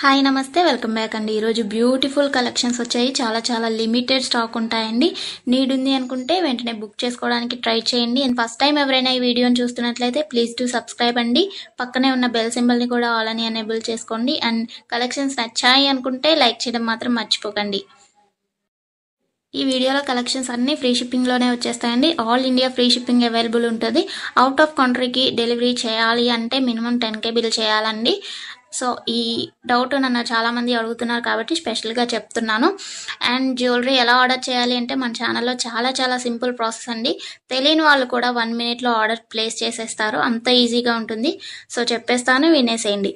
Hi నమస్తే welcome back అండి. ఈరోజు బ్యూటిఫుల్ కలెక్షన్స్ వచ్చాయి. చాలా లిమిటెడ్ స్టాక్ ఉంటాయండి. నీడ్ ఉంది అనుకుంటే వెంటనే బుక్ చేసుకోవడానికి ట్రై చేయండి. అండ్ ఫస్ట్ టైం ఎవరైనా ఈ వీడియోని చూస్తున్నట్లయితే ప్లీజ్ టు సబ్స్క్రైబ్ అండి. పక్కనే ఉన్న బెల్ సింబల్ని కూడా ఆల్ అని ఎనేబుల్ చేసుకోండి. అండ్ కలెక్షన్స్ నచ్చాయి అనుకుంటే లైక్ చేయడం మాత్రం మర్చిపోకండి. ఈ వీడియోలో కలెక్షన్స్ అన్నీ ఫ్రీ షిప్పింగ్లోనే వచ్చేస్తాయండి. All India free shipping available ఉంటుంది. అవుట్ ఆఫ్ కంట్రీకి డెలివరీ చేయాలి అంటే మినిమం 10K బిల్ చేయాలండి. సో ఈ డౌట్ నన్ను చాలామంది అడుగుతున్నారు కాబట్టి స్పెషల్గా చెప్తున్నాను. అండ్ జ్యువెలరీ ఎలా ఆర్డర్ చేయాలి అంటే మన ఛానల్లో చాలా సింపుల్ ప్రాసెస్ అండి. తెలియని వాళ్ళు కూడా 1 minute ఆర్డర్ ప్లేస్ చేసేస్తారు. అంత ఈజీగా ఉంటుంది. సో చెప్పేస్తాను, వినేసేయండి.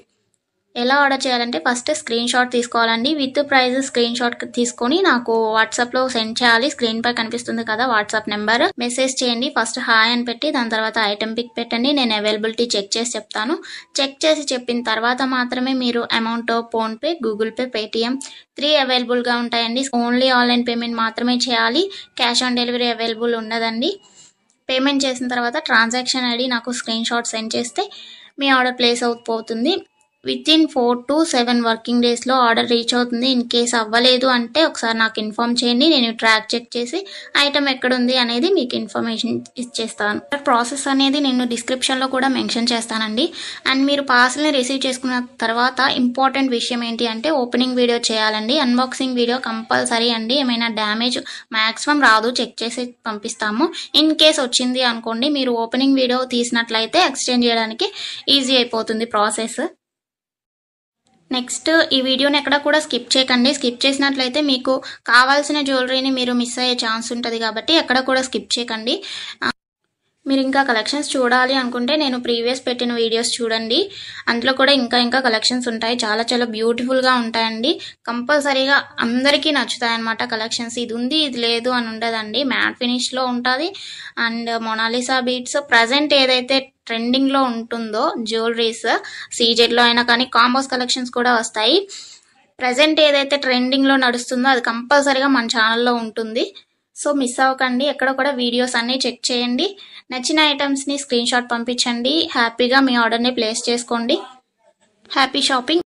ఎలా ఆర్డర్ చేయాలంటే ఫస్ట్ స్క్రీన్ షాట్ తీసుకోవాలండి. విత్ ప్రైస్ స్క్రీన్ షాట్ తీసుకొని నాకు వాట్సాప్లో సెండ్ చేయాలి. స్క్రీన్ పై కనిపిస్తుంది కదా వాట్సాప్ నెంబర్, మెసేజ్ చేయండి. ఫస్ట్ హాయ్ అని పెట్టి దాని తర్వాత ఐటెం పిక్ పెట్టండి. నేను అవైలబిలిటీ చెక్ చేసి చెప్తాను. చెక్ చేసి చెప్పిన తర్వాత మాత్రమే మీరు amount PhonePe, Google pay, Paytm 3 అవైలబుల్గా ఉంటాయండి. ఓన్లీ ఆన్లైన్ పేమెంట్ మాత్రమే చేయాలి. క్యాష్ ఆన్ డెలివరీ అవైలబుల్ ఉండదండి. పేమెంట్ చేసిన తర్వాత ట్రాన్సాక్షన్ ఐడి నాకు స్క్రీన్ షాట్ సెండ్ చేస్తే మీ ఆర్డర్ ప్లేస్ అవుతుంది. వితిన్ 4 to 7 వర్కింగ్ డేస్లో ఆర్డర్ రీచ్ అవుతుంది. ఇన్ కేస్ అవ్వలేదు అంటే ఒకసారి నాకు ఇన్ఫామ్ చేయండి. నేను ట్రాక్ చెక్ చేసి ఐటమ్ ఎక్కడుంది అనేది మీకు ఇన్ఫర్మేషన్ ఇచ్చేస్తాను. ప్రాసెస్ అనేది నేను డిస్క్రిప్షన్లో కూడా మెన్షన్ చేస్తానండి. అండ్ మీరు పార్సల్ని రిసీవ్ చేసుకున్న తర్వాత ఇంపార్టెంట్ విషయం ఏంటి అంటే ఓపెనింగ్ వీడియో చేయాలండి. అన్బాక్సింగ్ వీడియో కంపల్సరీ అండి. ఏమైనా డ్యామేజ్ మ్యాక్సిమం రాదు, చెక్ చేసి పంపిస్తాము. ఇన్ కేస్ వచ్చింది అనుకోండి, మీరు ఓపెనింగ్ వీడియో తీసినట్లయితే ఎక్స్చేంజ్ చేయడానికి ఈజీ అయిపోతుంది ప్రాసెస్. నెక్స్ట్ ఈ వీడియోని ఎక్కడ కూడా స్కిప్ చేయకండి. స్కిప్ చేసినట్లయితే మీకు కావాల్సిన జ్యువెలరీని మీరు మిస్ అయ్యే ఛాన్స్ ఉంటుంది కాబట్టి ఎక్కడ కూడా స్కిప్ చేయకండి. మీరు ఇంకా కలెక్షన్స్ చూడాలి అనుకుంటే నేను ప్రీవియస్ పెట్టిన వీడియోస్ చూడండి. అందులో కూడా ఇంకా కలెక్షన్స్ ఉంటాయి. చాలా బ్యూటిఫుల్గా ఉంటాయండి. కంపల్సరీగా అందరికీ నచ్చుతాయి అన్నమాట కలెక్షన్స్. ఇది ఉంది ఇది లేదు అని ఉండదండి. మ్యాట్ ఫినిష్లో ఉంటుంది. అండ్ మొనాలిసా బీట్స్ ప్రజెంట్ ఏదైతే ట్రెండింగ్లో ఉంటుందో జ్యువెలరీస్ సీజెడ్లో అయినా కానీ కాంబోస్ కలెక్షన్స్ కూడా వస్తాయి. ప్రజెంట్ ఏదైతే ట్రెండింగ్లో నడుస్తుందో అది కంపల్సరీగా మన ఛానల్లో ఉంటుంది. సో మిస్ అవ్వకండి. ఎక్కడ కూడా వీడియోస్ అన్నీ చెక్ చేయండి. నచ్చిన ఐటమ్స్ని స్క్రీన్ షాట్ పంపించండి. హ్యాపీగా మీ ఆర్డర్ని ప్లేస్ చేసుకోండి. Happy shopping.